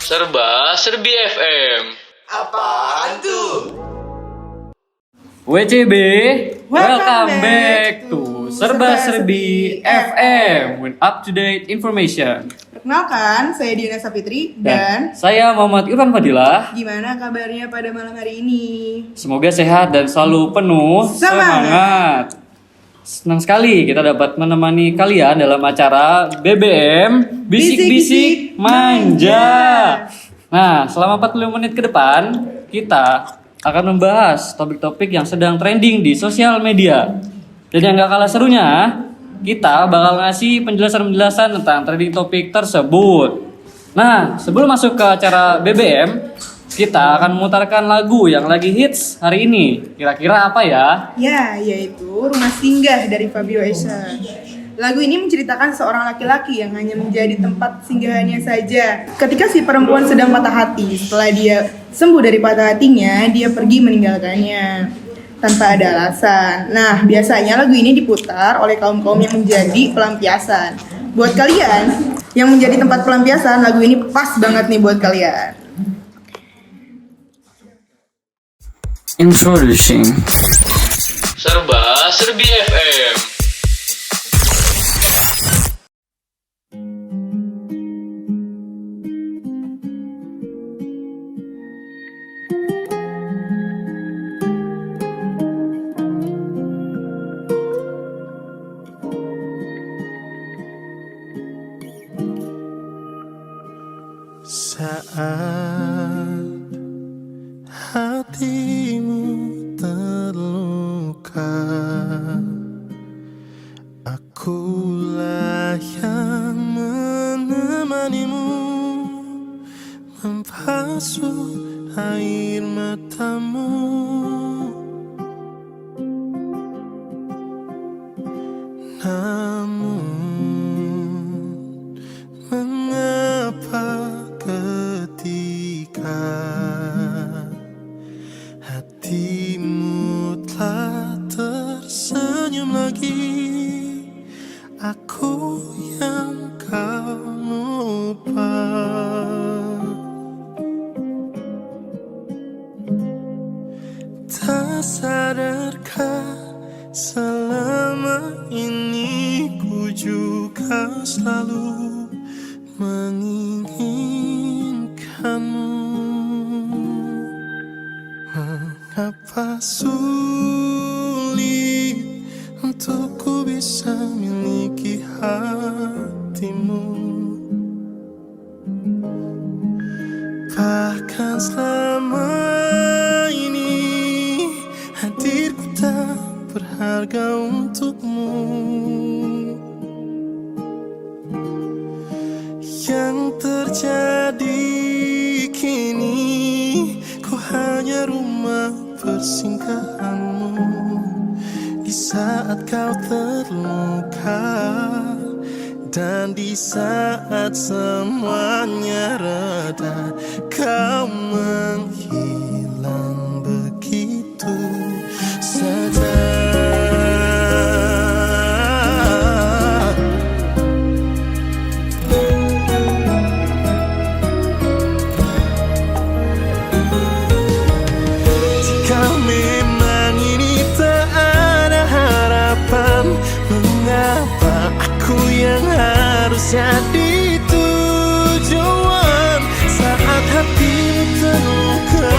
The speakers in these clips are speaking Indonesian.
Serba-serbi FM. Apaan tuh? WCB, welcome Welcome back to Serba Serbi FM with up-to-date information. Perkenalkan, saya Diana Sapitri dan Saya Muhammad Irfan Fadilah. gimana kabarnya pada malam hari ini? Semoga sehat dan selalu penuh semangat. Senang sekali kita dapat menemani kalian dalam acara BBM Bisik-Bisik Manja. Nah, selama 40 menit ke depan kita akan membahas topik-topik yang sedang trending di sosial media. Dan yang gak kalah serunya, kita bakal ngasih penjelasan-penjelasan tentang trending topik tersebut. Nah, sebelum masuk ke acara BBM, kita akan memutarkan lagu yang lagi hits hari ini. Kira-kira apa ya? Ya, yaitu Rumah Singgah dari Fabio Esa. Lagu ini menceritakan seorang laki-laki yang hanya menjadi tempat singgahannya saja. Ketika si perempuan sedang patah hati, setelah dia sembuh dari patah hatinya, dia pergi meninggalkannya tanpa ada alasan. Nah, biasanya lagu ini diputar oleh kaum-kaum yang menjadi pelampiasan. Buat kalian yang menjadi tempat pelampiasan, lagu ini pas banget nih buat kalian. Introducing Serba-serbi FM. Saat hatimu terluka, akulah yang menemanimu, membasuh air matamu. Namun mengapa ketika hatimu telah tersenyum lagi, aku yang kau lupa. Tak sadarkah selama ini ku juga selalu menginginkanmu. Mengapa sulit untuk ku bisa miliki hatimu, bahkan selama ini hadirku tak berharga untukmu. Yang terjadi kini, ku hanya rumah persinggahanmu di saat kau terluka dan di saat semuanya reda, kau menghilang begitu saja. Mengapa aku yang harus jadi tujuan saat hati terluka?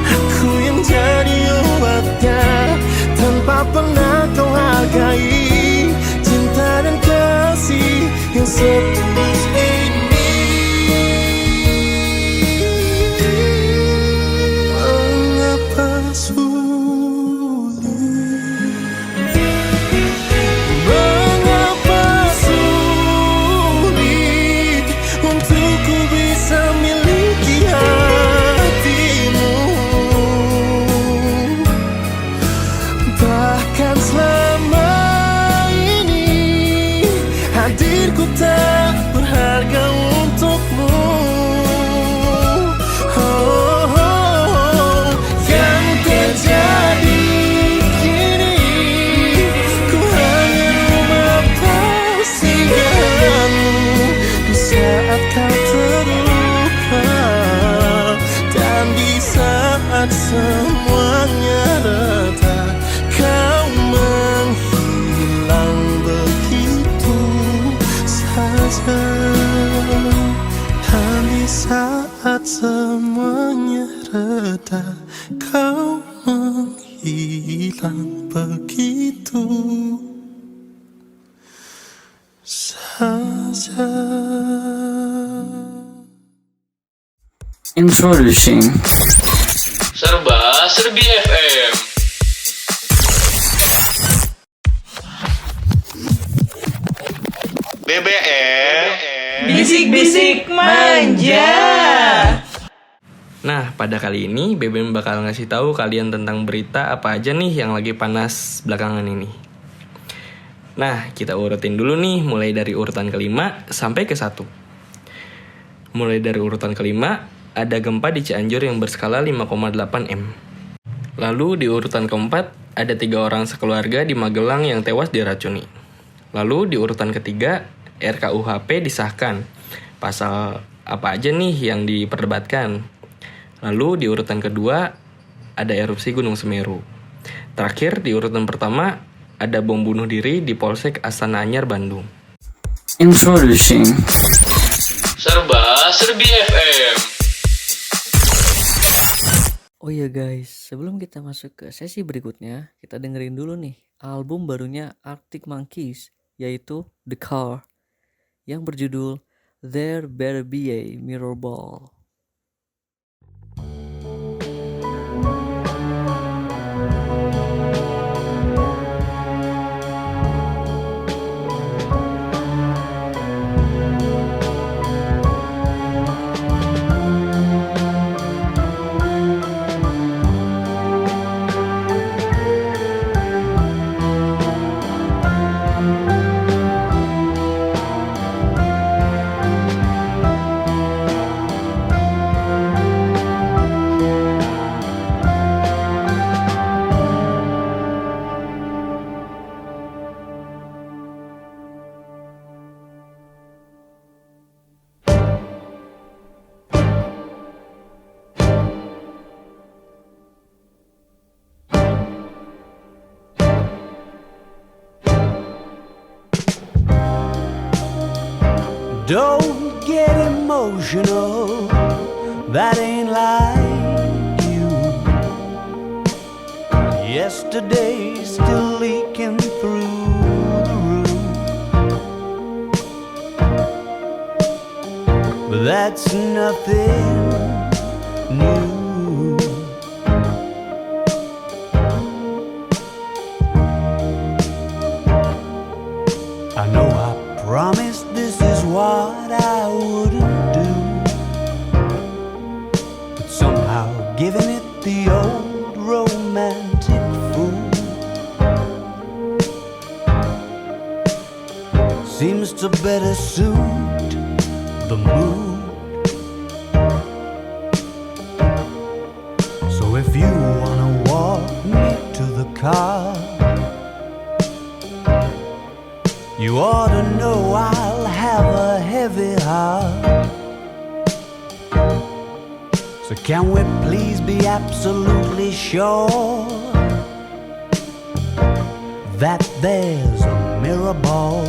Aku yang jadi obatnya tanpa pernah kau hargai cinta dan kasih yang setulus ini. Mengapa hadirku tak berharga saja. Dan di saat semuanya reda, kau menghilang begitu saja. Introducing Serba Serbi FM. BBM Bisik-bisik manja. Nah, pada kali ini BBM bakal ngasih tahu kalian tentang berita apa aja nih yang lagi panas belakangan ini. Nah, kita urutin dulu nih, mulai dari urutan kelima sampai ke 1. Mulai dari urutan kelima, ada gempa di Cianjur yang berskala 5,8 M. Lalu di urutan keempat, ada 3 orang sekeluarga di Magelang yang tewas diracuni. Lalu di urutan ketiga, RKUHP disahkan. Pasal apa aja nih yang diperdebatkan? Lalu di urutan kedua, ada erupsi Gunung Semeru. Terakhir di urutan pertama, ada bom bunuh diri di Polsek Astana Anyar, Bandung. Introducing Serba Serbi FM. Oh iya guys, sebelum kita masuk ke sesi berikutnya, kita dengerin dulu nih album barunya Arctic Monkeys, yaitu The Car, yang berjudul There Better Be a Mirror Ball. Don't get emotional, that ain't like you. Yesterday's still leaking through the roof, but that's nothing new. I know I promised this is what I wouldn't do, but somehow giving it the old romantic fool seems to better suit the mood. So if you wanna walk me to the car, you ought to know I'll have a heavy heart. So can we please be absolutely sure that there's a mirror ball?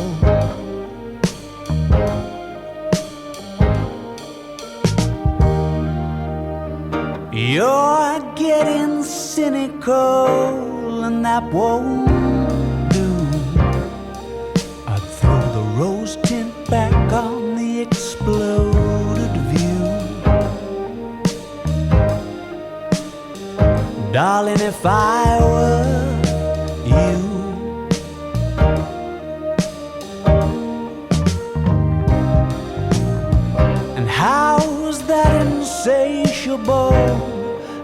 You're getting cynical and that won't rose tint back on the exploded view. Darling, if I were you, and how's that insatiable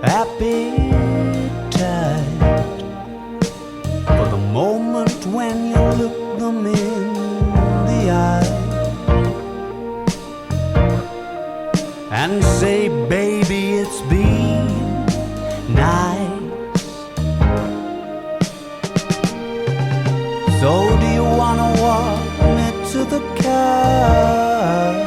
appetite for the moment when you look them in and say, baby, it's been nice. So do you wanna walk me to the car?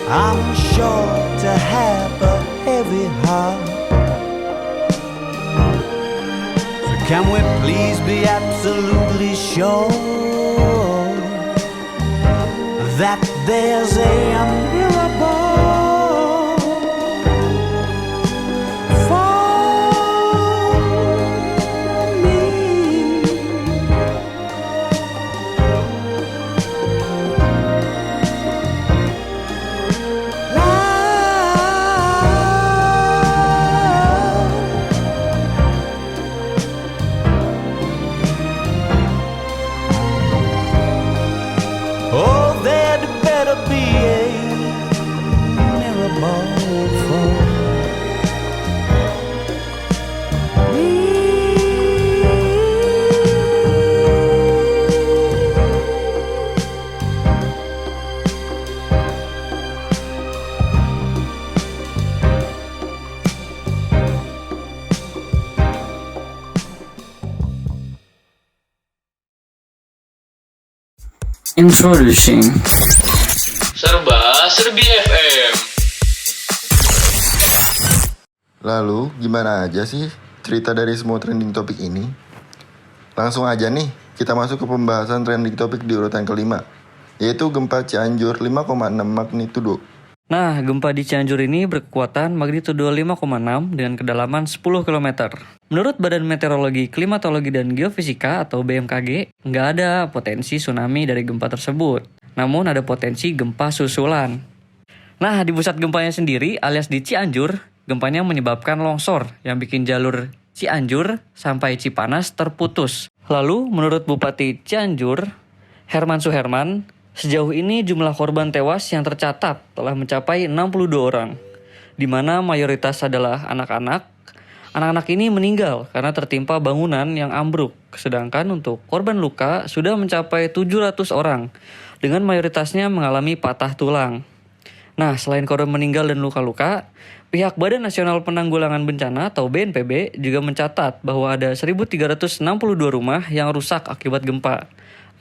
I'm sure to have a heavy heart. So can we please be absolutely sure that there's a miracle for me. Oh, there'd better be a miracle for Introducing Serba-serbi FM. Lalu, gimana aja sih cerita dari semua trending topik ini? Langsung aja nih, kita masuk ke pembahasan trending topik di urutan kelima, yaitu gempa Cianjur 5,6 magnitudo. Nah, gempa di Cianjur ini berkekuatan magnitudo 5,6 dengan kedalaman 10 km. Menurut Badan Meteorologi, Klimatologi, dan Geofisika atau BMKG, nggak ada potensi tsunami dari gempa tersebut. Namun ada potensi gempa susulan. Nah, di pusat gempanya sendiri alias di Cianjur, gempanya menyebabkan longsor yang bikin jalur Cianjur sampai Cipanas terputus. Lalu, menurut Bupati Cianjur, Herman Suherman, sejauh ini jumlah korban tewas yang tercatat telah mencapai 62 orang, di mana mayoritas adalah anak-anak. Anak-anak ini meninggal karena tertimpa bangunan yang ambruk, sedangkan untuk korban luka sudah mencapai 700 orang, dengan mayoritasnya mengalami patah tulang. Nah, selain korban meninggal dan luka-luka, pihak Badan Nasional Penanggulangan Bencana atau BNPB juga mencatat bahwa ada 1.362 rumah yang rusak akibat gempa.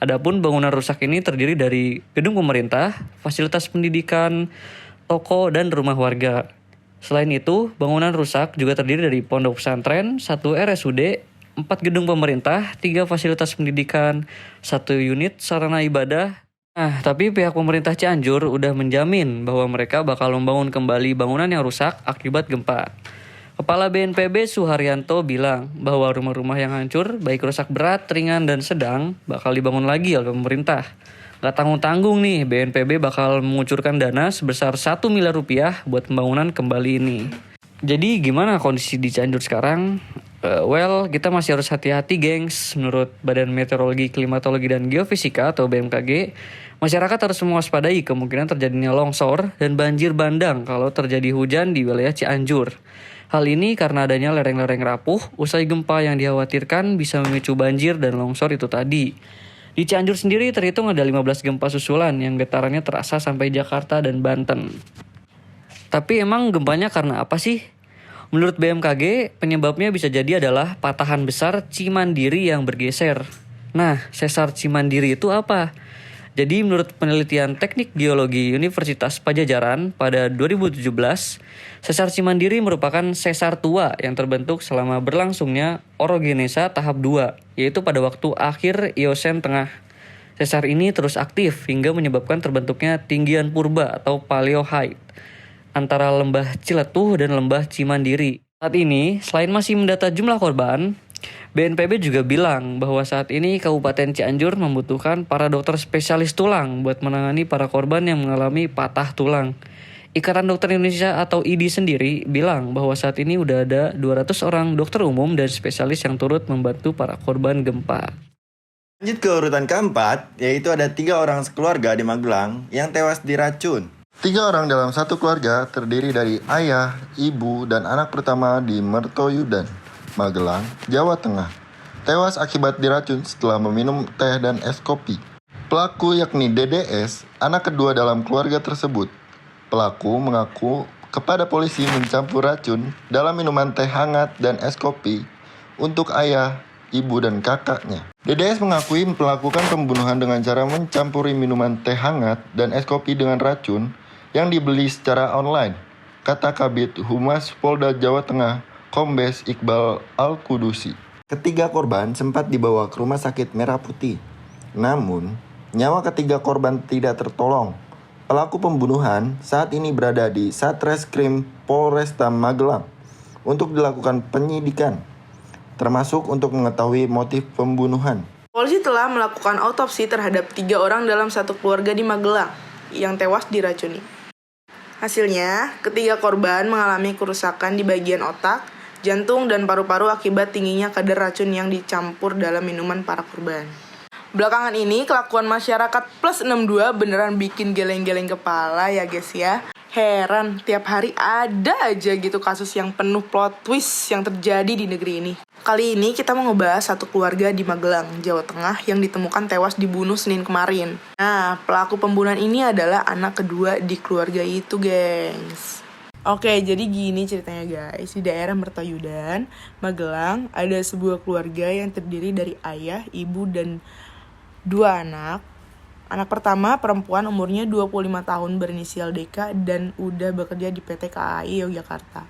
Adapun bangunan rusak ini terdiri dari gedung pemerintah, fasilitas pendidikan, toko, dan rumah warga. Selain itu, bangunan rusak juga terdiri dari pondok pesantren, 1 RSUD, 4 gedung pemerintah, 3 fasilitas pendidikan, 1 unit sarana ibadah. Nah, tapi pihak pemerintah Cianjur udah menjamin bahwa mereka bakal membangun kembali bangunan yang rusak akibat gempa. Kepala BNPB Suharyanto bilang bahwa rumah-rumah yang hancur, baik rusak berat, ringan, dan sedang, bakal dibangun lagi oleh pemerintah. Gak tanggung-tanggung nih, BNPB bakal mengucurkan dana sebesar 1 miliar rupiah buat pembangunan kembali ini. Jadi gimana kondisi di Cianjur sekarang? Kita masih harus hati-hati gengs. Menurut Badan Meteorologi, Klimatologi, dan Geofisika atau BMKG, masyarakat harus mewaspadai kemungkinan terjadinya longsor dan banjir bandang kalau terjadi hujan di wilayah Cianjur. Hal ini karena adanya lereng-lereng rapuh usai gempa yang dikhawatirkan bisa memicu banjir dan longsor itu tadi. Di Cianjur sendiri terhitung ada 15 gempa susulan yang getarannya terasa sampai Jakarta dan Banten. Tapi emang gempanya karena apa sih? Menurut BMKG, penyebabnya bisa jadi adalah patahan besar Cimandiri yang bergeser. Nah, sesar Cimandiri itu apa? Jadi menurut penelitian Teknik Geologi Universitas Pajajaran pada 2017, sesar Cimandiri merupakan sesar tua yang terbentuk selama berlangsungnya orogenesa tahap 2, yaitu pada waktu akhir Eosen Tengah. Sesar ini terus aktif hingga menyebabkan terbentuknya tinggian purba atau paleohite antara lembah Ciletuh dan lembah Cimandiri. Saat ini, selain masih mendata jumlah korban, BNPB juga bilang bahwa saat ini Kabupaten Cianjur membutuhkan para dokter spesialis tulang buat menangani para korban yang mengalami patah tulang. Ikatan Dokter Indonesia atau IDI sendiri bilang bahwa saat ini udah ada 200 orang dokter umum dan spesialis yang turut membantu para korban gempa. Lanjut ke urutan keempat, yaitu ada 3 orang sekeluarga di Magelang yang tewas diracun. 3 orang dalam satu keluarga terdiri dari ayah, ibu, dan anak pertama di Mertoyudan, Magelang, Jawa Tengah, tewas akibat diracun setelah meminum teh dan es kopi. Pelaku yakni DDS, anak kedua dalam keluarga tersebut. Pelaku mengaku kepada polisi mencampur racun dalam minuman teh hangat dan es kopi untuk ayah, ibu, dan kakaknya. DDS mengakui melakukan pembunuhan dengan cara mencampuri minuman teh hangat dan es kopi dengan racun yang dibeli secara online, kata Kabid Humas Polda Jawa Tengah, Kombes Iqbal Al-Kudusi. Ketiga korban sempat dibawa ke Rumah Sakit Merah Putih. Namun, Nyawa ketiga korban tidak tertolong. Pelaku pembunuhan saat ini berada di Satreskrim Polresta Magelang untuk dilakukan penyidikan, termasuk untuk mengetahui motif pembunuhan. Polisi telah melakukan autopsi terhadap 3 orang dalam satu keluarga di Magelang yang tewas diracuni. Hasilnya, ketiga korban mengalami kerusakan di bagian otak, jantung, dan paru-paru akibat tingginya kadar racun yang dicampur dalam minuman para korban. Belakangan ini, kelakuan masyarakat plus 62 beneran bikin geleng-geleng kepala ya guys ya. Heran, tiap hari ada aja gitu kasus yang penuh plot twist yang terjadi di negeri ini. Kali ini kita mau ngebahas satu keluarga di Magelang, Jawa Tengah yang ditemukan tewas dibunuh Senin kemarin. Nah, pelaku pembunuhan ini adalah anak kedua di keluarga itu, gengs. Oke, jadi gini ceritanya guys. Di daerah Mertoyudan, Magelang, ada sebuah keluarga yang terdiri dari ayah, ibu, dan 2 anak. Anak pertama perempuan umurnya 25 tahun berinisial DK dan udah bekerja di PT KAI Yogyakarta.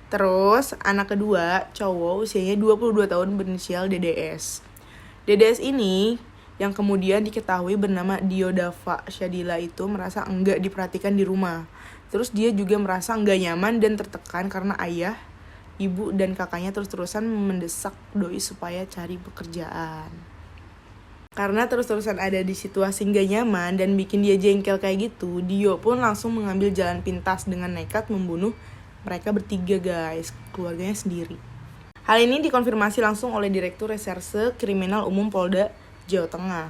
Terus anak kedua cowok usianya 22 tahun berinisial DDS. DDS ini yang kemudian diketahui bernama Diodava Syadila itu merasa enggak diperhatikan di rumah. Terus dia juga merasa enggak nyaman dan tertekan karena ayah, ibu, dan kakaknya terus-terusan mendesak doi supaya cari pekerjaan. Karena terus-terusan ada di situasi gak nyaman dan bikin dia jengkel kayak gitu, Dio pun langsung mengambil jalan pintas dengan nekat membunuh mereka bertiga guys, keluarganya sendiri. Hal ini dikonfirmasi langsung oleh Direktur Reserse Kriminal Umum Polda Jawa Tengah,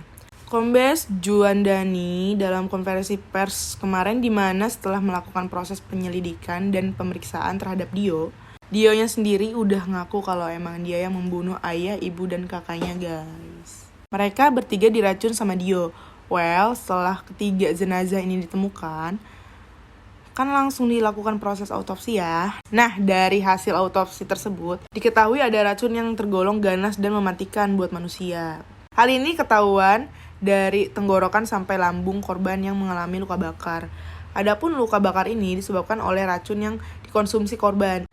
Kombes Juandani, dalam konferensi pers kemarin di mana setelah melakukan proses penyelidikan dan pemeriksaan terhadap Dionya sendiri udah ngaku kalau emang dia yang membunuh ayah, ibu, dan kakaknya guys. Mereka bertiga diracun sama Dio. Well, setelah ketiga jenazah ini ditemukan, kan langsung dilakukan proses autopsi ya. Nah, dari hasil autopsi tersebut, diketahui ada racun yang tergolong ganas dan mematikan buat manusia. Hal ini ketahuan dari tenggorokan sampai lambung korban yang mengalami luka bakar. Adapun luka bakar ini disebabkan oleh racun yang dikonsumsi korban.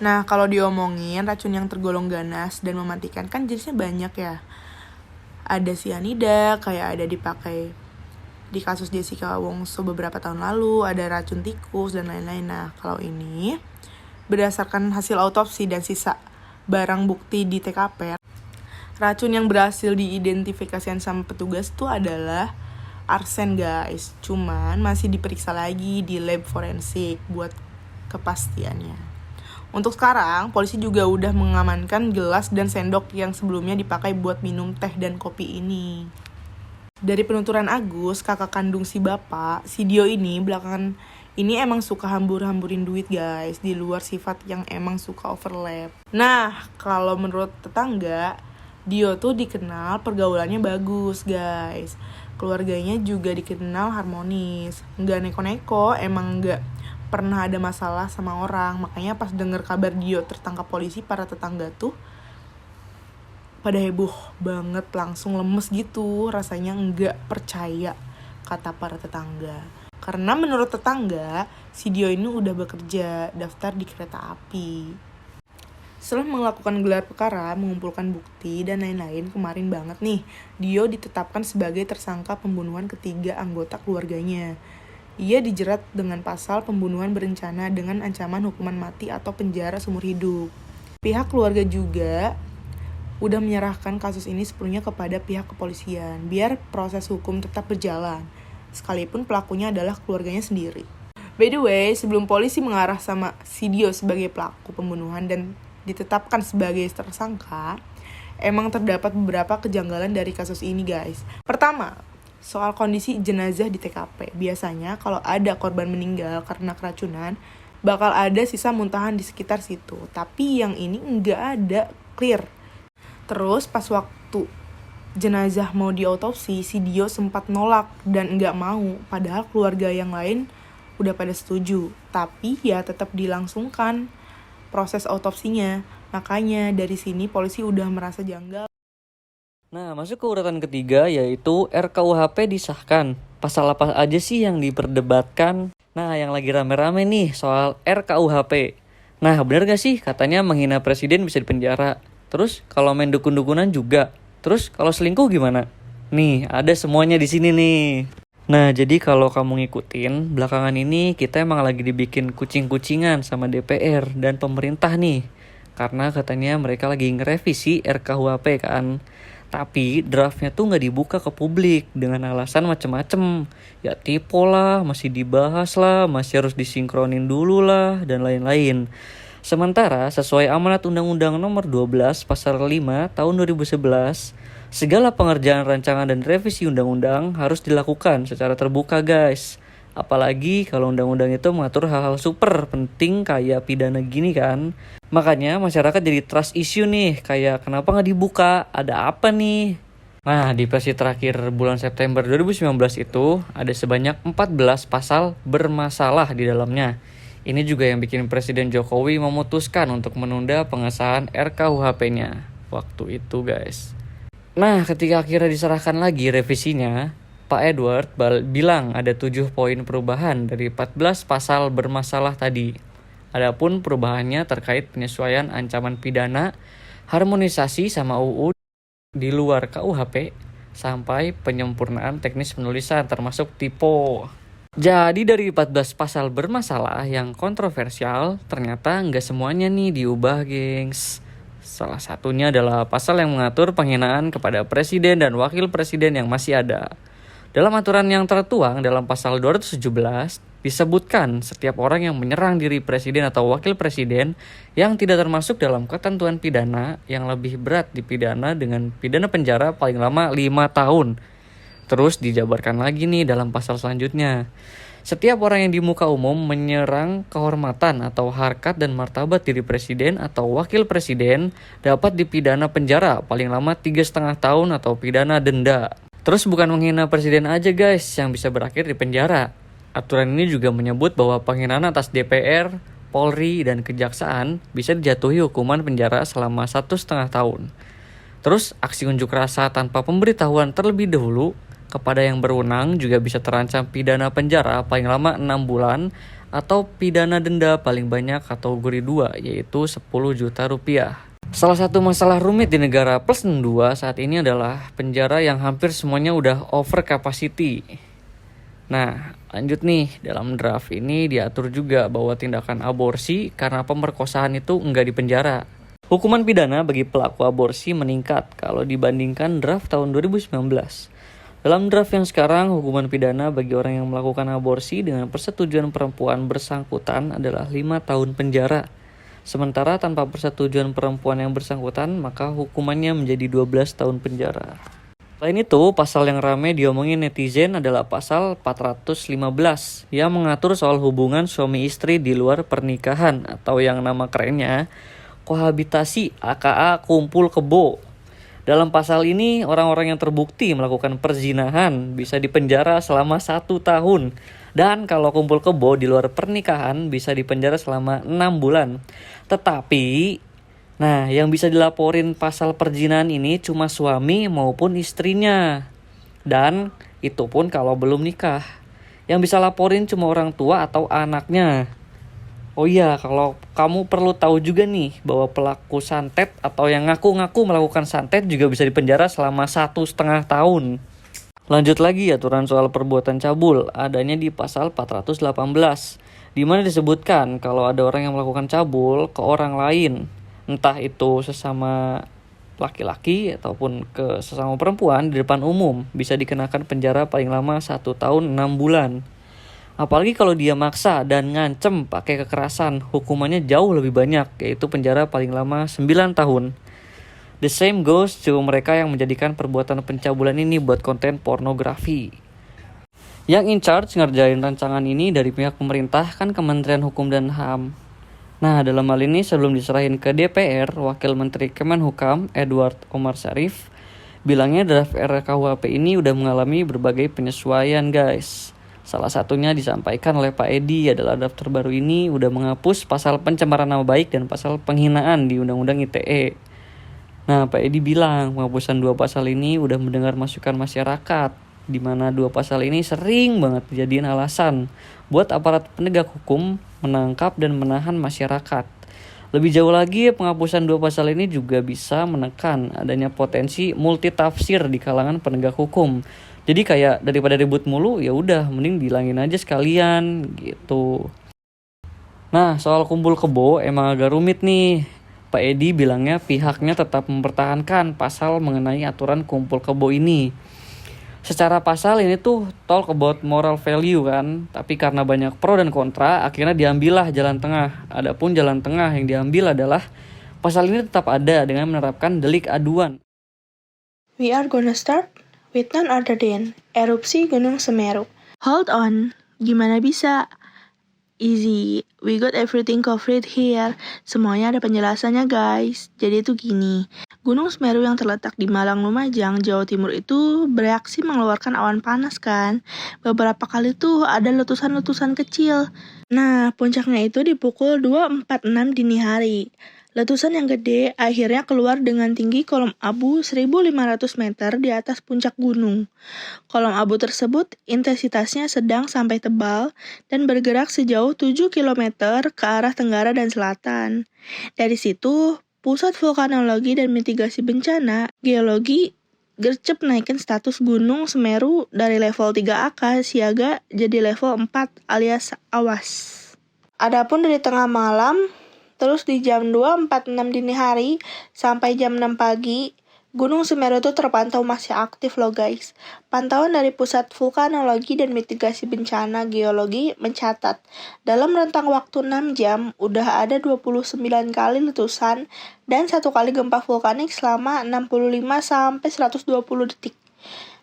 Nah, kalau diomongin racun yang tergolong ganas dan mematikan kan jenisnya banyak ya. Ada sianida, kayak ada dipakai di kasus Jessica Wongso beberapa tahun lalu, ada racun tikus, dan lain-lain. Nah, kalau ini, berdasarkan hasil autopsi dan sisa barang bukti di TKP, racun yang berhasil diidentifikasikan sama petugas itu adalah arsen guys. Cuman masih diperiksa lagi di lab forensik buat kepastiannya. Untuk sekarang, polisi juga udah mengamankan gelas dan sendok yang sebelumnya dipakai buat minum teh dan kopi ini. Dari penuturan Agus, kakak kandung si bapak, si Dio ini belakangan ini emang suka hambur-hamburin duit guys, di luar sifat yang emang suka overlap. Nah, kalau menurut tetangga, Dio tuh dikenal pergaulannya bagus guys. Keluarganya juga dikenal harmonis, nggak neko-neko, emang nggak pernah ada masalah sama orang. Makanya pas denger kabar Dio tertangkap polisi, para tetangga tuh pada heboh banget, langsung lemes gitu, rasanya nggak percaya, kata para tetangga. Karena menurut tetangga, si Dio ini udah bekerja, daftar di kereta api. Setelah melakukan gelar perkara, mengumpulkan bukti, dan lain-lain, kemarin banget nih, Dio ditetapkan sebagai tersangka pembunuhan ketiga anggota keluarganya. Ia dijerat dengan pasal pembunuhan berencana dengan ancaman hukuman mati atau penjara seumur hidup. Pihak keluarga juga udah menyerahkan kasus ini sepenuhnya kepada pihak kepolisian, biar proses hukum tetap berjalan, sekalipun pelakunya adalah keluarganya sendiri. By the way, sebelum polisi mengarah sama si Dio sebagai pelaku pembunuhan dan ditetapkan sebagai tersangka, emang terdapat beberapa kejanggalan dari kasus ini guys. Pertama, soal kondisi jenazah di TKP. Biasanya kalau ada korban meninggal karena keracunan, bakal ada sisa muntahan di sekitar situ. Tapi yang ini nggak ada, clear. Terus pas waktu jenazah mau diautopsi, si Dio sempat nolak dan nggak mau. Padahal keluarga yang lain udah pada setuju. Tapi ya tetap dilangsungkan proses autopsinya. Makanya dari sini polisi udah merasa janggal. Nah, masuk ke urutan ketiga yaitu RKUHP disahkan. Pasal apa aja sih yang diperdebatkan? Nah, yang lagi rame-rame nih soal RKUHP. Nah, bener gak sih katanya menghina presiden bisa dipenjara? Terus kalau main dukun-dukunan juga? Terus kalau selingkuh gimana? Nih, ada semuanya di sini nih. Nah, jadi kalau kamu ngikutin, belakangan ini kita emang lagi dibikin kucing-kucingan sama DPR dan pemerintah nih. Karena katanya mereka lagi ngerevisi RKUHP kan. Tapi draftnya tuh nggak dibuka ke publik dengan alasan macem-macem. Ya typo lah, masih dibahas lah, masih harus disinkronin dulu lah, dan lain-lain. Sementara sesuai amanat Undang-Undang Nomor 12 Pasal 5 Tahun 2011, segala pengerjaan rancangan dan revisi undang-undang harus dilakukan secara terbuka guys. Apalagi kalau undang-undang itu mengatur hal-hal super penting kayak pidana gini kan. Makanya masyarakat jadi trust issue nih, kayak kenapa nggak dibuka, ada apa nih? Nah, di versi terakhir bulan September 2019 itu ada sebanyak 14 pasal bermasalah di dalamnya. Ini juga yang bikin Presiden Jokowi memutuskan untuk menunda pengesahan RKUHP-nya waktu itu guys. Nah, ketika akhirnya diserahkan lagi revisinya, Pak Edward bilang ada 7 poin perubahan dari 14 pasal bermasalah tadi. Adapun perubahannya terkait penyesuaian ancaman pidana, harmonisasi sama UU di luar KUHP, sampai penyempurnaan teknis penulisan termasuk typo. Jadi dari 14 pasal bermasalah yang kontroversial, ternyata nggak semuanya nih diubah gengs. Salah satunya adalah pasal yang mengatur penghinaan kepada presiden dan wakil presiden yang masih ada. Dalam aturan yang tertuang dalam pasal 217, disebutkan setiap orang yang menyerang diri presiden atau wakil presiden yang tidak termasuk dalam ketentuan pidana yang lebih berat dipidana dengan pidana penjara paling lama 5 tahun. Terus dijabarkan lagi nih dalam pasal selanjutnya. Setiap orang yang di muka umum menyerang kehormatan atau harkat dan martabat diri presiden atau wakil presiden dapat dipidana penjara paling lama 3,5 tahun atau pidana denda. Terus bukan menghina presiden aja guys yang bisa berakhir di penjara. Aturan ini juga menyebut bahwa penghinaan atas DPR, Polri, dan Kejaksaan bisa dijatuhi hukuman penjara selama 1,5 tahun. Terus aksi unjuk rasa tanpa pemberitahuan terlebih dahulu kepada yang berwenang juga bisa terancam pidana penjara paling lama 6 bulan atau pidana denda paling banyak kategori 2 yaitu 10 juta rupiah. Salah satu masalah rumit di negara plus 2 saat ini adalah penjara yang hampir semuanya udah over capacity. Nah, lanjut nih, dalam draft ini diatur juga bahwa tindakan aborsi karena pemerkosaan itu enggak dipenjara. Hukuman pidana bagi pelaku aborsi meningkat kalau dibandingkan draft tahun 2019. Dalam draft yang sekarang, hukuman pidana bagi orang yang melakukan aborsi dengan persetujuan perempuan bersangkutan adalah 5 tahun penjara. Sementara tanpa persetujuan perempuan yang bersangkutan, maka hukumannya menjadi 12 tahun penjara. Selain itu, pasal yang ramai diomongin netizen adalah pasal 415 yang mengatur soal hubungan suami istri di luar pernikahan atau yang nama kerennya kohabitasi aka kumpul kebo. Dalam pasal ini, orang-orang yang terbukti melakukan perzinahan bisa dipenjara selama 1 tahun. Dan kalau kumpul kebo di luar pernikahan bisa dipenjara selama 6 bulan. Tetapi, nah yang bisa dilaporin pasal perzinahan ini cuma suami maupun istrinya. Dan itu pun kalau belum nikah. Yang bisa laporin cuma orang tua atau anaknya. Oh iya, kalau kamu perlu tahu juga nih bahwa pelaku santet atau yang ngaku-ngaku melakukan santet juga bisa dipenjara selama 1,5 tahun. Lanjut lagi aturan soal perbuatan cabul, adanya di pasal 418, di mana disebutkan kalau ada orang yang melakukan cabul ke orang lain, entah itu sesama laki-laki ataupun ke sesama perempuan di depan umum, bisa dikenakan penjara paling lama 1 tahun 6 bulan. Apalagi kalau dia maksa dan ngancem pakai kekerasan, hukumannya jauh lebih banyak, yaitu penjara paling lama 9 tahun. The same goes to mereka yang menjadikan perbuatan pencabulan ini buat konten pornografi. Yang in charge ngerjain rancangan ini dari pihak pemerintah kan Kementerian Hukum dan HAM. Nah, dalam hal ini sebelum diserahin ke DPR, Wakil Menteri Kemenhukam Edward Omar Syarif bilangnya draft RKUHP ini udah mengalami berbagai penyesuaian guys. Salah satunya disampaikan oleh Pak Edi adalah draft terbaru ini udah menghapus pasal pencemaran nama baik dan pasal penghinaan di Undang-Undang ITE. Nah, Pak Edi bilang penghapusan 2 pasal ini udah mendengar masukan masyarakat, di mana 2 pasal ini sering banget dijadiin alasan buat aparat penegak hukum menangkap dan menahan masyarakat. Lebih jauh lagi, penghapusan dua pasal ini juga bisa menekan adanya potensi multitafsir di kalangan penegak hukum. Jadi kayak daripada ribut mulu, ya udah mending dihilangin aja sekalian gitu. Nah, soal kumpul kebo emang agak rumit nih. Pak Edi bilangnya pihaknya tetap mempertahankan pasal mengenai aturan kumpul kebo ini. Secara pasal ini tuh talk about moral value kan, tapi karena banyak pro dan kontra, akhirnya diambillah jalan tengah. Adapun jalan tengah yang diambil adalah pasal ini tetap ada dengan menerapkan delik aduan. We are gonna start with none other than erupsi Gunung Semeru. Hold on, gimana bisa? Easy, we got everything covered here. Semuanya ada penjelasannya guys. Jadi itu gini, Gunung Semeru yang terletak di Malang Lumajang, Jawa Timur itu bereaksi mengeluarkan awan panas kan. Beberapa kali tuh ada letusan-letusan kecil. Nah, puncaknya itu di pukul 2.46 dini hari. Letusan yang gede akhirnya keluar dengan tinggi kolom abu 1.500 meter di atas puncak gunung. Kolom abu tersebut intensitasnya sedang sampai tebal dan bergerak sejauh 7 km ke arah tenggara dan selatan. Dari situ, Pusat Vulkanologi dan Mitigasi Bencana Geologi gercep naikin status Gunung Semeru dari level 3AK siaga jadi level 4 alias awas. Adapun dari tengah malam, terus di jam 2.46 dini hari sampai jam 6 pagi, Gunung Semeru itu terpantau masih aktif loh guys. Pantauan dari Pusat Vulkanologi dan Mitigasi Bencana Geologi mencatat, dalam rentang waktu 6 jam, udah ada 29 kali letusan dan 1 kali gempa vulkanik selama 65-120 detik.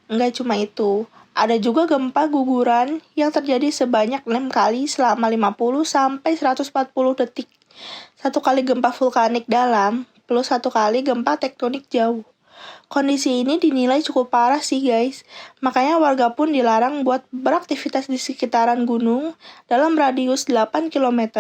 Enggak cuma itu, ada juga gempa guguran yang terjadi sebanyak 6 kali selama 50-140 detik. 1 kali gempa vulkanik dalam, plus 1 kali gempa tektonik jauh. Kondisi ini dinilai cukup parah sih guys, makanya warga pun dilarang buat beraktivitas di sekitaran gunung dalam radius 8 km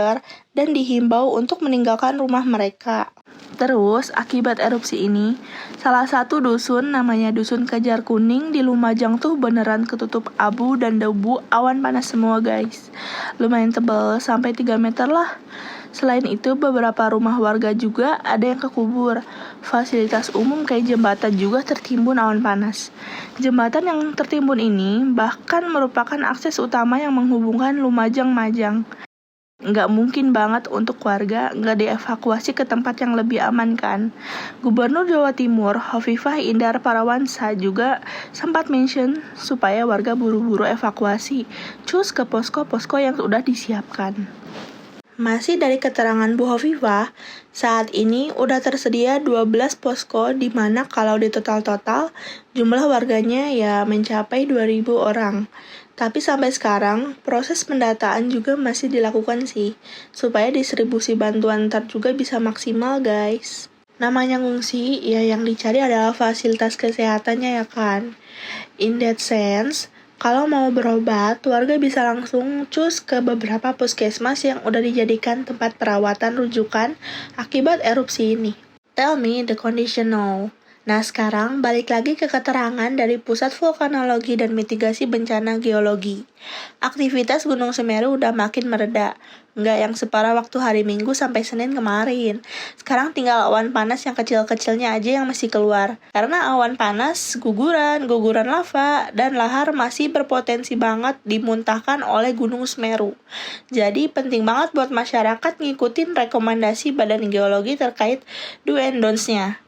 dan dihimbau untuk meninggalkan rumah mereka. Terus, akibat erupsi ini, salah satu dusun namanya Dusun Kejar Kuning di Lumajang tuh beneran ketutup abu dan debu awan panas semua guys. Lumayan tebal, sampai 3 meter lah. Selain itu, beberapa rumah warga juga ada yang kekubur. Fasilitas umum kayak jembatan juga tertimbun awan panas. Jembatan yang tertimbun ini bahkan merupakan akses utama yang menghubungkan Lumajang-Majang. Nggak mungkin banget untuk warga nggak dievakuasi ke tempat yang lebih aman kan. Gubernur Jawa Timur, Hovifah Indar Parawansa juga sempat mention supaya warga buru-buru evakuasi, cus ke posko-posko yang sudah disiapkan. Masih dari keterangan Bu Hovifah, saat ini udah tersedia 12 posko di mana kalau di total jumlah warganya ya mencapai 2.000 orang. Tapi sampai sekarang proses pendataan juga masih dilakukan sih, supaya distribusi bantuan ntar juga bisa maksimal guys. Namanya ngungsi, ya yang dicari adalah fasilitas kesehatannya ya kan. In that sense, kalau mau berobat, warga bisa langsung cus ke beberapa puskesmas yang udah dijadikan tempat perawatan rujukan akibat erupsi ini. Tell me the condition now. Nah sekarang balik lagi ke keterangan dari Pusat Vulkanologi dan Mitigasi Bencana Geologi. Aktivitas Gunung Semeru udah makin mereda, nggak yang separah waktu hari Minggu sampai Senin kemarin. Sekarang tinggal awan panas yang kecil-kecilnya aja yang masih keluar. Karena awan panas, guguran lava, dan lahar masih berpotensi banget dimuntahkan oleh Gunung Semeru. Jadi penting banget buat masyarakat ngikutin rekomendasi Badan Geologi terkait do and don'ts-nya.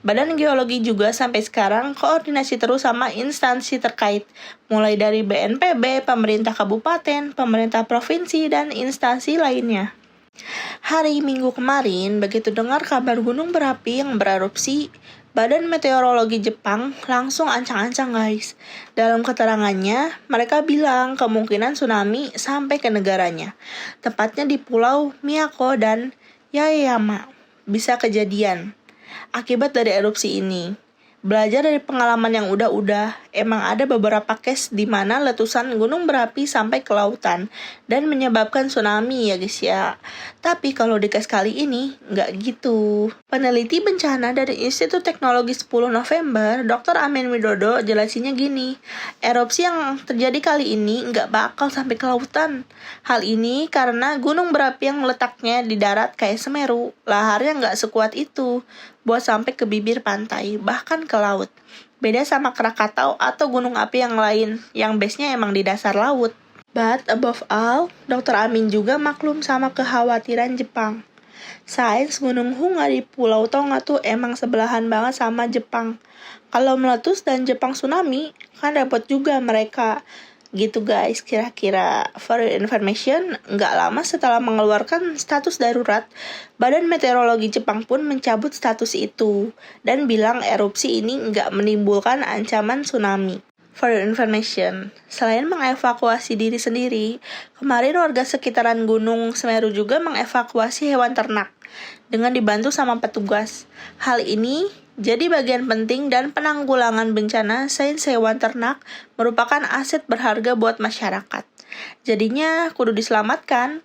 Badan Geologi juga sampai sekarang koordinasi terus sama instansi terkait, mulai dari BNPB, pemerintah kabupaten, pemerintah provinsi, dan instansi lainnya. Hari Minggu kemarin, begitu dengar kabar gunung berapi yang bererupsi, Badan Meteorologi Jepang langsung ancang-ancang guys. Dalam keterangannya, mereka bilang kemungkinan tsunami sampai ke negaranya. Tepatnya di Pulau Miyako dan Yaeyama bisa kejadian akibat dari erupsi ini. Belajar dari pengalaman yang udah-udah, emang ada beberapa case di mana letusan gunung berapi sampai ke lautan dan menyebabkan tsunami ya guys ya. Tapi kalau di case kali ini, nggak gitu. Peneliti bencana dari Institut Teknologi 10 November, Dr. Amin Widodo jelasinnya gini, erupsi yang terjadi kali ini nggak bakal sampai ke lautan. Hal ini karena gunung berapi yang letaknya di darat kayak Semeru, laharnya nggak sekuat itu buat sampai ke bibir pantai, bahkan ke laut. Beda sama Krakatau atau gunung api yang lain, yang base-nya emang di dasar laut. But above all, Dr. Amin juga maklum sama kekhawatiran Jepang. Sains Gunung Hunga di Pulau Tonga tuh emang sebelahan banget sama Jepang. Kalau meletus dan Jepang tsunami, kan repot juga mereka. Gitu guys, kira-kira for your information, nggak lama setelah mengeluarkan status darurat, Badan Meteorologi Jepang pun mencabut status itu dan bilang erupsi ini nggak menimbulkan ancaman tsunami. For your information, selain mengevakuasi diri sendiri, kemarin warga sekitaran Gunung Semeru juga mengevakuasi hewan ternak dengan dibantu sama petugas. Hal ini jadi bagian penting dan penanggulangan bencana sains hewan ternak merupakan aset berharga buat masyarakat. Jadinya kudu diselamatkan.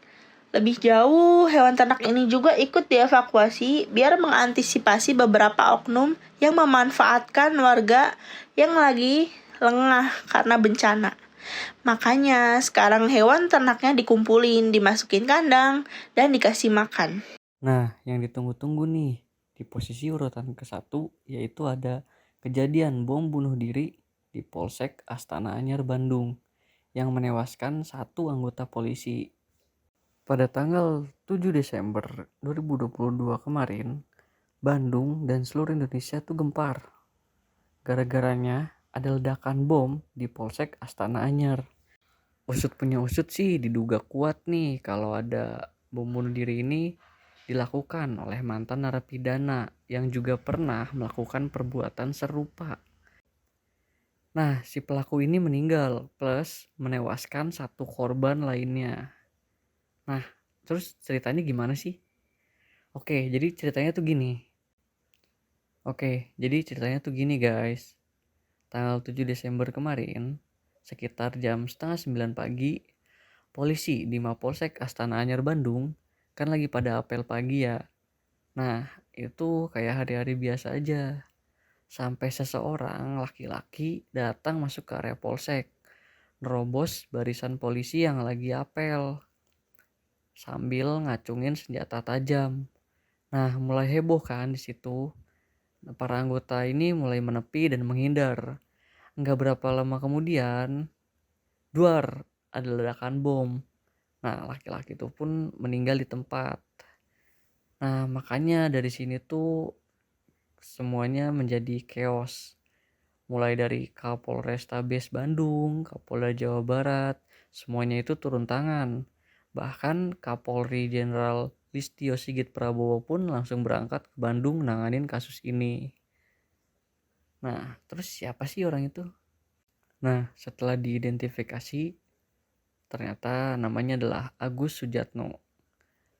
Lebih jauh, hewan ternak ini juga ikut dievakuasi biar mengantisipasi beberapa oknum yang memanfaatkan warga yang lagi lengah karena bencana. Makanya sekarang hewan ternaknya dikumpulin, dimasukin kandang, dan dikasih makan. Nah, yang ditunggu-tunggu nih, di posisi urutan ke-1 yaitu ada kejadian bom bunuh diri di Polsek Astana Anyar, Bandung yang menewaskan 1 anggota polisi. Pada tanggal 7 Desember 2022 kemarin, Bandung dan seluruh Indonesia tuh gempar. Gara-garanya ada ledakan bom di Polsek Astana Anyar. Usut punya usut sih diduga kuat nih kalau ada bom bunuh diri ini dilakukan oleh mantan narapidana yang juga pernah melakukan perbuatan serupa. Nah, si pelaku ini meninggal plus menewaskan 1 korban lainnya. Nah, terus ceritanya gimana sih? Oke, jadi ceritanya tuh gini guys. Tanggal 7 Desember kemarin, sekitar jam 8:30 pagi, polisi di Mapolsek Astana Anyar Bandung kan lagi pada apel pagi ya. Nah, itu kayak hari-hari biasa aja. Sampai seseorang laki-laki datang masuk ke area polsek, nerobos barisan polisi yang lagi apel sambil ngacungin senjata tajam. Nah, mulai heboh kan di situ. Para anggota ini mulai menepi dan menghindar. Nggak berapa lama kemudian, duar, ada ledakan bom. Nah, laki-laki itu pun meninggal di tempat. Nah, makanya dari sini tuh semuanya menjadi chaos. Mulai dari Kapolrestabes Bandung, Kapolda Jawa Barat, semuanya itu turun tangan. Bahkan Kapolri Jenderal Listio Sigit Prabowo pun langsung berangkat ke Bandung nanganin kasus ini. Nah, terus siapa sih orang itu? Nah, setelah diidentifikasi, ternyata namanya adalah Agus Sujatno.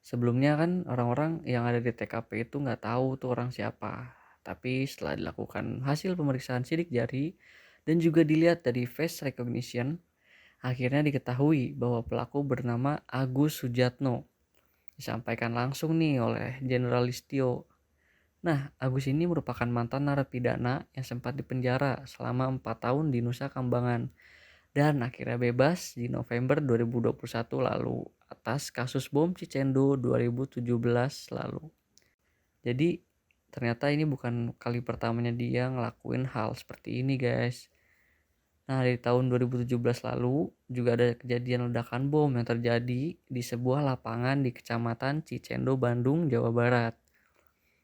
Sebelumnya kan orang-orang yang ada di TKP itu nggak tahu tuh orang siapa. Tapi setelah dilakukan hasil pemeriksaan sidik jari dan juga dilihat dari face recognition, akhirnya diketahui bahwa pelaku bernama Agus Sujatno. Disampaikan langsung nih oleh Jenderal Listio. Nah, Agus ini merupakan mantan narapidana yang sempat dipenjara selama 4 tahun di Nusa Kambangan dan akhirnya bebas di November 2021 lalu atas kasus bom Cicendo 2017 lalu. Jadi ternyata ini bukan kali pertamanya dia ngelakuin hal seperti ini guys. Nah, di tahun 2017 lalu juga ada kejadian ledakan bom yang terjadi di sebuah lapangan di Kecamatan Cicendo, Bandung, Jawa Barat.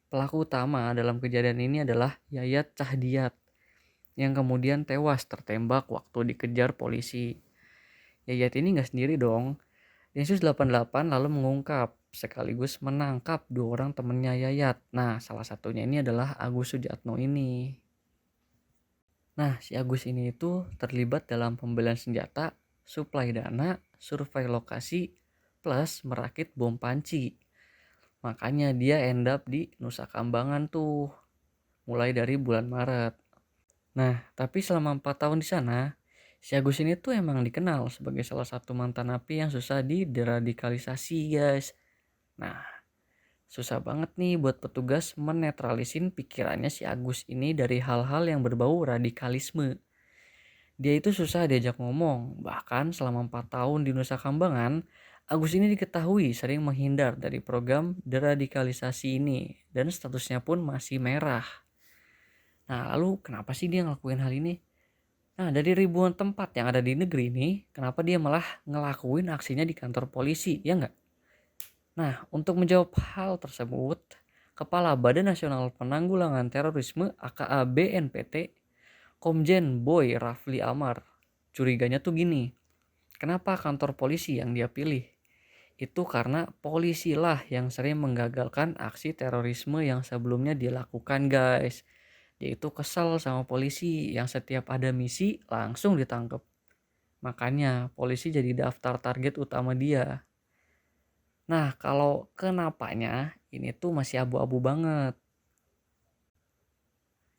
Pelaku utama dalam kejadian ini adalah Yayat Cahdiat yang kemudian tewas tertembak waktu dikejar polisi. Yayat ini gak sendiri dong. Densus 88 lalu mengungkap sekaligus menangkap 2 orang temennya Yayat. Nah, salah satunya ini adalah Agus Sujatno ini. Nah, si Agus ini itu terlibat dalam pembelian senjata, suplai dana, survei lokasi, plus merakit bom panci. Makanya dia end up di Nusa Kambangan tuh. mulai dari bulan Maret. Nah, tapi selama 4 tahun di sana, si Agus ini tuh emang dikenal sebagai salah satu mantan napi yang susah dideradikalisasi, guys. Nah, susah banget nih buat petugas menetralisin pikirannya si Agus ini dari hal-hal yang berbau radikalisme. Dia itu susah diajak ngomong, bahkan selama 4 tahun di Nusa Kambangan, Agus ini diketahui sering menghindar dari program deradikalisasi ini dan statusnya pun masih merah. Nah, lalu kenapa sih dia ngelakuin hal ini? Nah, dari ribuan tempat yang ada di negeri ini, kenapa dia malah ngelakuin aksinya di kantor polisi, ya nggak? Nah, untuk menjawab hal tersebut, Kepala Badan Nasional Penanggulangan Terorisme aka BNPT, Komjen Boy Rafli Amar, curiganya tuh gini, kenapa kantor polisi yang dia pilih? Itu karena polisi lah yang sering menggagalkan aksi terorisme yang sebelumnya dilakukan, guys. Dia itu kesel sama polisi yang setiap ada misi langsung ditangkap. Makanya polisi jadi daftar target utama dia. Nah, kalau kenapanya ini tuh masih abu-abu banget.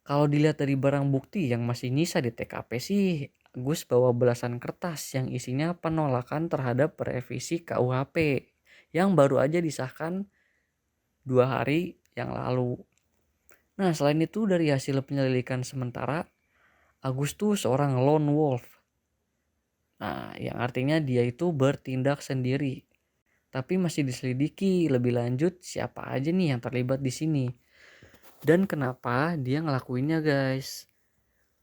Kalau dilihat dari barang bukti yang masih nyisa di TKP sih, Agus bawa belasan kertas yang isinya penolakan terhadap revisi KUHP yang baru aja disahkan 2 hari yang lalu. Nah, selain itu dari hasil penyelidikan sementara, Agus tuh seorang lone wolf. Nah, yang artinya dia itu bertindak sendiri. Tapi masih diselidiki lebih lanjut siapa aja nih yang terlibat di sini. Dan kenapa dia ngelakuinnya, guys.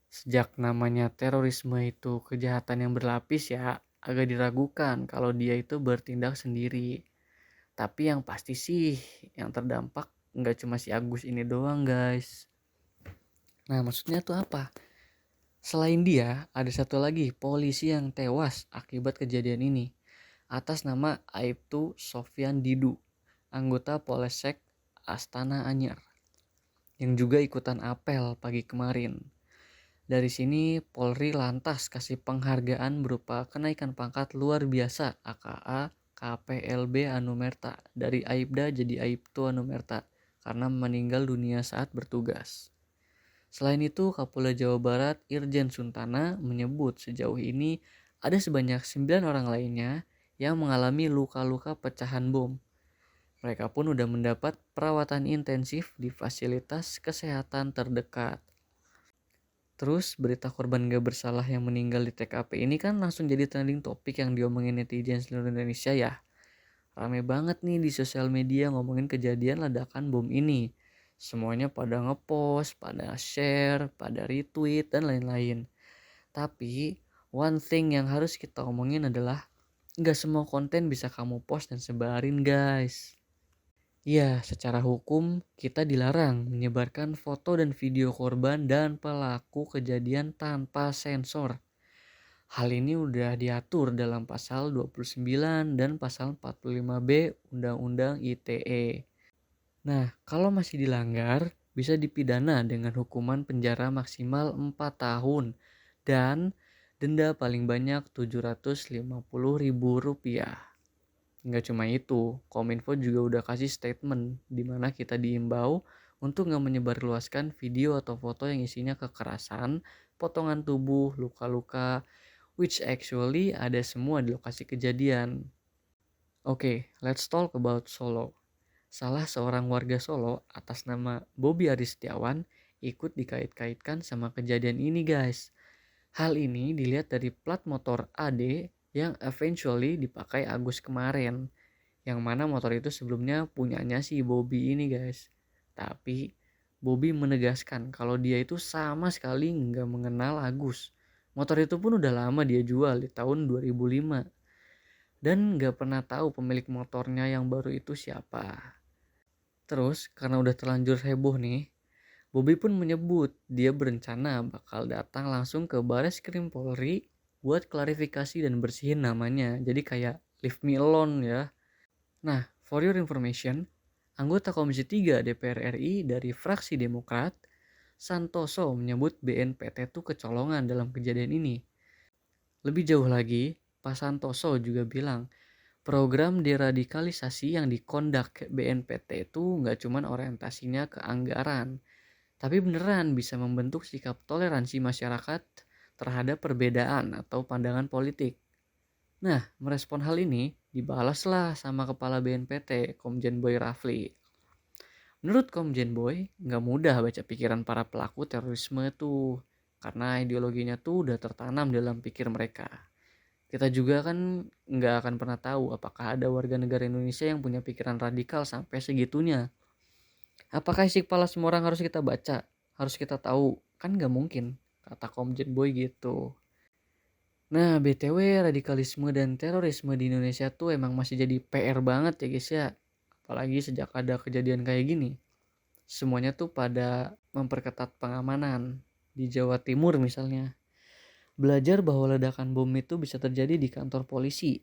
Sejak namanya terorisme itu kejahatan yang berlapis ya, agak diragukan kalau dia itu bertindak sendiri. Tapi yang pasti sih yang terdampak nggak cuma si Agus ini doang, guys. Nah, maksudnya tuh apa? Selain dia, ada satu lagi polisi yang tewas akibat kejadian ini. Atas nama Aibtu Sofyan Didu, anggota Polsek Astana Anyar, yang juga ikutan apel pagi kemarin. Dari sini Polri lantas kasih penghargaan berupa kenaikan pangkat luar biasa aka KPLB Anumerta dari Aibda jadi Aibtu Anumerta karena meninggal dunia saat bertugas. Selain itu, Kapolda Jawa Barat Irjen Suntana menyebut sejauh ini ada sebanyak 9 orang lainnya yang mengalami luka-luka pecahan bom. Mereka pun udah mendapat perawatan intensif di fasilitas kesehatan terdekat. Terus berita korban gak bersalah yang meninggal di TKP ini kan langsung jadi trending topik yang diomongin netizen seluruh Indonesia ya. Rame banget nih di sosial media ngomongin kejadian ledakan bom ini. Semuanya pada ngepost, pada share, pada retweet, dan lain-lain. Tapi one thing yang harus kita omongin adalah gak semua konten bisa kamu post dan sebarin, guys. Ya, secara hukum kita dilarang menyebarkan foto dan video korban dan pelaku kejadian tanpa sensor. Hal ini udah diatur dalam pasal 29 dan pasal 45B Undang-Undang ITE. Nah, kalau masih dilanggar, bisa dipidana dengan hukuman penjara maksimal 4 tahun dan denda paling banyak Rp750.000. Nggak cuma itu, Kominfo juga udah kasih statement di mana kita diimbau untuk nggak menyebarluaskan video atau foto yang isinya kekerasan, potongan tubuh, luka-luka, which actually ada semua di lokasi kejadian. Oke, let's talk about Solo. Salah seorang warga Solo atas nama Bobby Aristiawan ikut dikait-kaitkan sama kejadian ini, guys. Hal ini dilihat dari plat motor AD yang eventually dipakai Agus kemarin. Yang mana motor itu sebelumnya punyanya si Bobby ini, guys. Tapi Bobby menegaskan kalau dia itu sama sekali nggak mengenal Agus. Motor itu pun udah lama dia jual di tahun 2005. Dan nggak pernah tahu pemilik motornya yang baru itu siapa. Terus karena udah terlanjur heboh nih, Bobby pun menyebut dia berencana bakal datang langsung ke Bareskrim Polri buat klarifikasi dan bersihin namanya. Jadi kayak leave me alone ya. Nah, for your information, anggota Komisi 3 DPR RI dari fraksi Demokrat, Santoso menyebut BNPT itu kecolongan dalam kejadian ini. Lebih jauh lagi, Pak Santoso juga bilang program deradikalisasi yang dikondak BNPT itu nggak cuma orientasinya ke anggaran, tapi beneran bisa membentuk sikap toleransi masyarakat terhadap perbedaan atau pandangan politik. Nah, merespon hal ini dibalaslah sama Kepala BNPT, Komjen Boy Rafli. Menurut Komjen Boy, nggak mudah baca pikiran para pelaku terorisme tuh, karena ideologinya tuh udah tertanam dalam pikir mereka. Kita juga kan nggak akan pernah tahu apakah ada warga negara Indonesia yang punya pikiran radikal sampai segitunya. Apakah isi kepala semua orang harus kita baca? Harus kita tahu? Kan nggak mungkin, kata Komjen Boy gitu. Nah, BTW radikalisme dan terorisme di Indonesia tuh emang masih jadi PR banget ya guys ya. Apalagi sejak ada kejadian kayak gini. Semuanya tuh pada memperketat pengamanan. Di Jawa Timur misalnya. Belajar bahwa ledakan bom itu bisa terjadi di kantor polisi.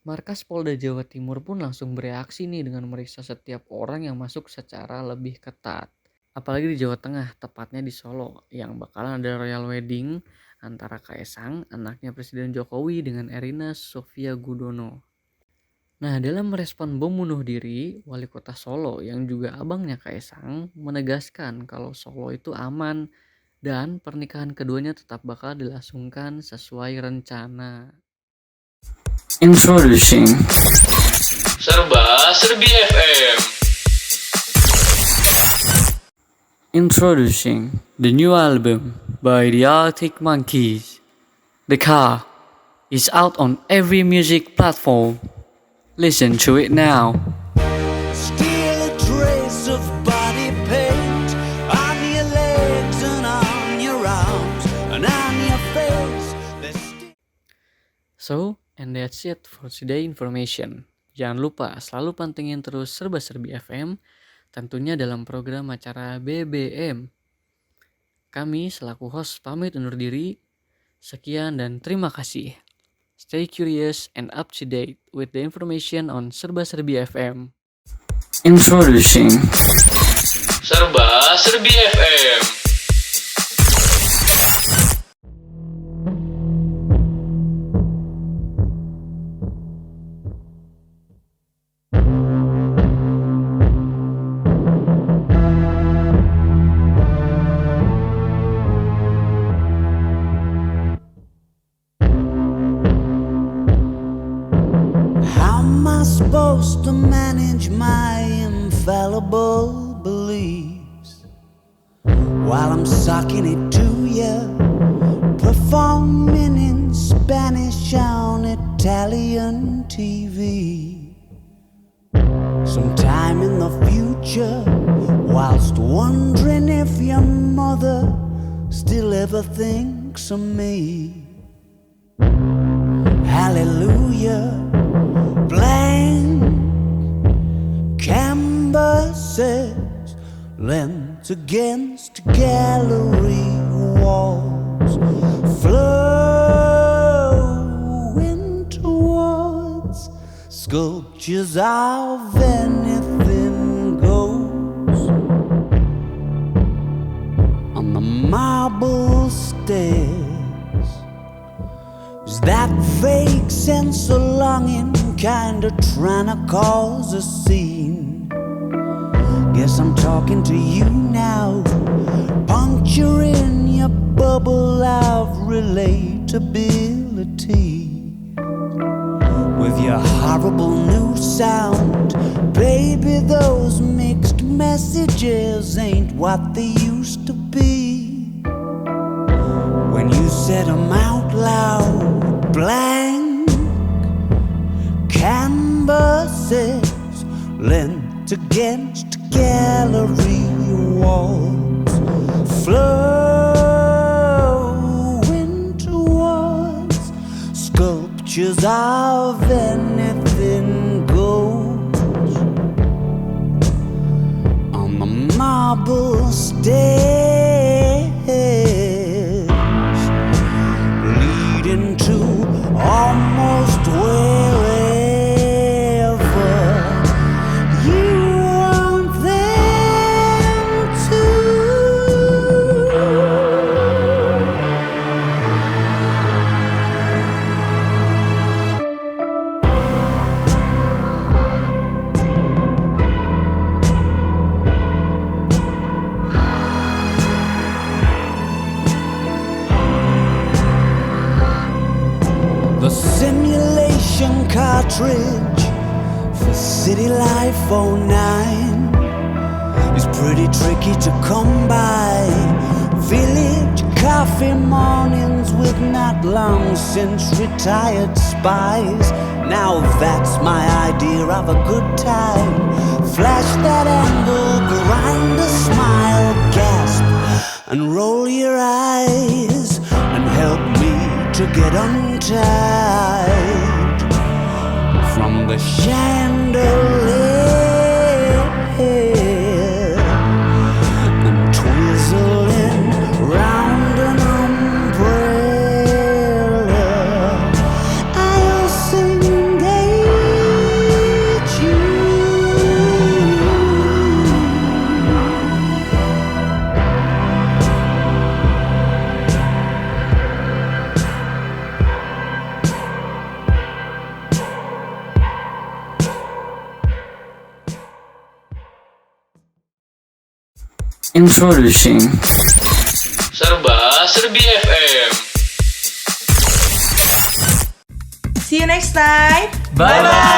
Markas Polda Jawa Timur pun langsung bereaksi nih dengan meriksa setiap orang yang masuk secara lebih ketat. Apalagi di Jawa Tengah, tepatnya di Solo, yang bakalan ada royal wedding antara Kaesang, anaknya Presiden Jokowi, dengan Erina Sofia Gudono. Nah, dalam merespon bom bunuh diri, Wali Kota Solo yang juga abangnya Kaesang menegaskan kalau Solo itu aman dan pernikahan keduanya tetap bakal dilangsungkan sesuai rencana. Introducing Serba Serbi FM. Introducing the new album by the Arctic Monkeys. The Car is out on every music platform. Listen to it now. Still a trace of body paint on your legs and on your arms and on your face. So, and that's it for today information. Jangan lupa selalu pantengin terus Serba Serbi FM, tentunya dalam program acara BBM. Kami selaku host pamit undur diri. Sekian dan terima kasih. Stay curious and up to date with the information on Serba Serbi FM. Introducing Serba Serbi FM. How am I supposed to manage my infallible beliefs while I'm sucking it to you, performing in Spanish on Italian TV? Sometime in the future, whilst wondering if your mother still ever thinks of me. Hallelujah, blank canvases lent against gallery walls, flowing towards sculptures of anything goes on the marble stairs. Is that vague sense of longing kinda trying to cause a scene? Guess I'm talking to you now, puncturing your bubble of relatability with your horrible new sound. Baby, those mixed messages ain't what they used to be. When you said them out loud, blank canvases lent against gallery walls, flowing towards sculptures of anything goes on the marble stairs leading to almost wherever you want them to. cartridge for City Life 09 is pretty tricky to come by. Village coffee mornings with not long since retired spies. Now that's my idea of a good time. Flash that angle, grind a smile, gasp and roll your eyes and help me to get untied from the chandelier and twizzling round an umbrella. I'll engage you. Introducing Serba-serbi FM. See you next time. Bye bye.